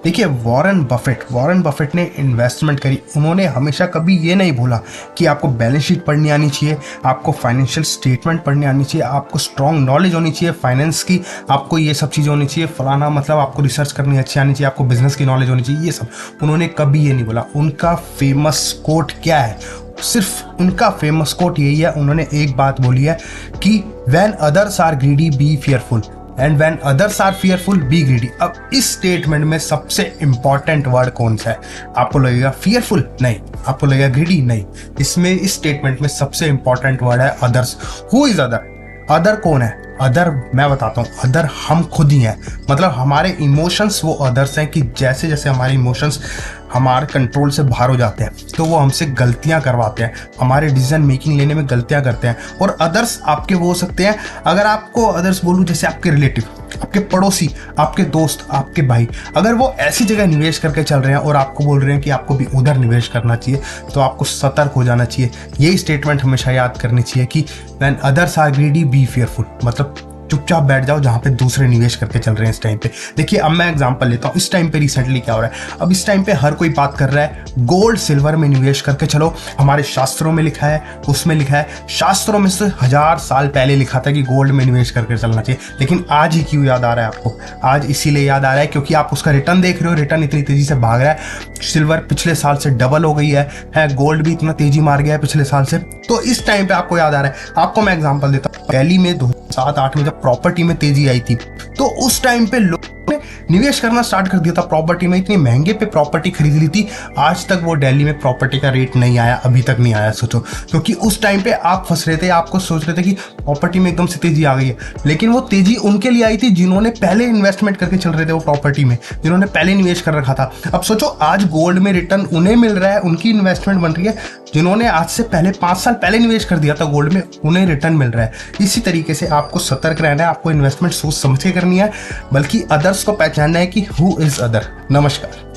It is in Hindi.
देखिए वॉरेन बफेट ने इन्वेस्टमेंट करी। उन्होंने हमेशा कभी ये नहीं बोला कि आपको बैलेंस शीट पढ़नी आनी चाहिए, आपको फाइनेंशियल स्टेटमेंट पढ़नी आनी चाहिए, आपको स्ट्रॉन्ग नॉलेज होनी चाहिए फाइनेंस की, आपको ये सब चीज़ें होनी चाहिए, फलाना मतलब आपको रिसर्च करनी अच्छी आनी चाहिए, आपको बिजनेस की नॉलेज होनी चाहिए। ये सब उन्होंने कभी ये नहीं बोला। उनका फेमस कोट क्या है? सिर्फ उनका फेमस कोट यही है, उन्होंने एक बात बोली है कि when others are greedy be fearful and when others are fearful be greedy. अब इस स्टेटमेंट में सबसे इंपॉर्टेंट वर्ड कौन सा है? आपको लगेगा फियरफुल? नहीं। आपको लगेगा ग्रीडी? नहीं। इसमें इस स्टेटमेंट में सबसे इंपॉर्टेंट वर्ड है others. Who is other? Other कौन है? अदर मैं बताता हूँ, अदर हम खुद ही हैं। मतलब हमारे इमोशंस वो अदर्स हैं कि जैसे जैसे हमारे इमोशंस हमारे कंट्रोल से बाहर हो जाते हैं तो वो हमसे गलतियां करवाते हैं, हमारे डिसीजन मेकिंग लेने में गलतियां करते हैं। और अदर्स आपके वो हो सकते हैं, अगर आपको अदर्स बोलूँ जैसे आपके रिलेटिव, आपके पड़ोसी, आपके दोस्त, आपके भाई, अगर वो ऐसी जगह निवेश करके चल रहे हैं और आपको बोल रहे हैं कि आपको भी उधर निवेश करना चाहिए, तो आपको सतर्क हो जाना चाहिए। यही स्टेटमेंट हमेशा याद करनी चाहिए कि when others are greedy be fearful. मतलब चुपचाप बैठ जाओ जहां पे दूसरे निवेश करके चल रहे हैं इस टाइम पे। देखिए अब मैं एग्जांपल लेता हूं, इस टाइम पे रिसेंटली क्या हो रहा है। अब इस टाइम पे हर कोई बात कर रहा है गोल्ड सिल्वर में निवेश करके चलो। हमारे शास्त्रों में लिखा है, उसमें लिखा है, शास्त्रों में से 1000 साल पहले लिखा था कि गोल्ड में निवेश करके चलना चाहिए। लेकिन आज ही क्यों याद आ रहा है आपको? आज इसीलिए याद आ रहा है क्योंकि आप उसका रिटर्न देख रहे हो, रिटर्न इतनी तेजी से भाग रहा है। सिल्वर पिछले साल से डबल हो गई है, गोल्ड भी इतना तेजी मार गया है पिछले साल से। तो इस टाइम पे आपको याद आ रहा है। आपको मैं एग्जांपल देता हूँ, दिल्ली में 2007-8 में जब प्रॉपर्टी में तेजी आई थी तो उस टाइम पे लोग ने निवेश करना स्टार्ट कर दिया था प्रॉपर्टी में। इतने महंगे पे प्रॉपर्टी खरीद ली थी। आज तक वो दिल्ली में प्रॉपर्टी का रेट नहीं आया, अभी तक नहीं आया। सोचो, क्योंकि उस टाइम पे आप फंस रहे थे, आपको सोच रहे थे कि प्रॉपर्टी में एकदम से तेजी आ गई है। लेकिन वो तेजी उनके लिए आई थी जिन्होंने पहले इन्वेस्टमेंट करके चल रहे थे वो प्रॉपर्टी में, जिन्होंने पहले निवेश कर रखा था। अब सोचो आज गोल्ड में रिटर्न उन्हें मिल रहा है, उनकी इन्वेस्टमेंट बन रही है जिन्होंने आज से पहले 5 साल पहले निवेश कर दिया था गोल्ड में, उन्हें रिटर्न मिल रहा है। इसी तरीके से आपको सतर्क रहना है, आपको इन्वेस्टमेंट सोच समझ के करनी है, बल्कि अदर्स को पहचानना है कि हु इज अदर। नमस्कार।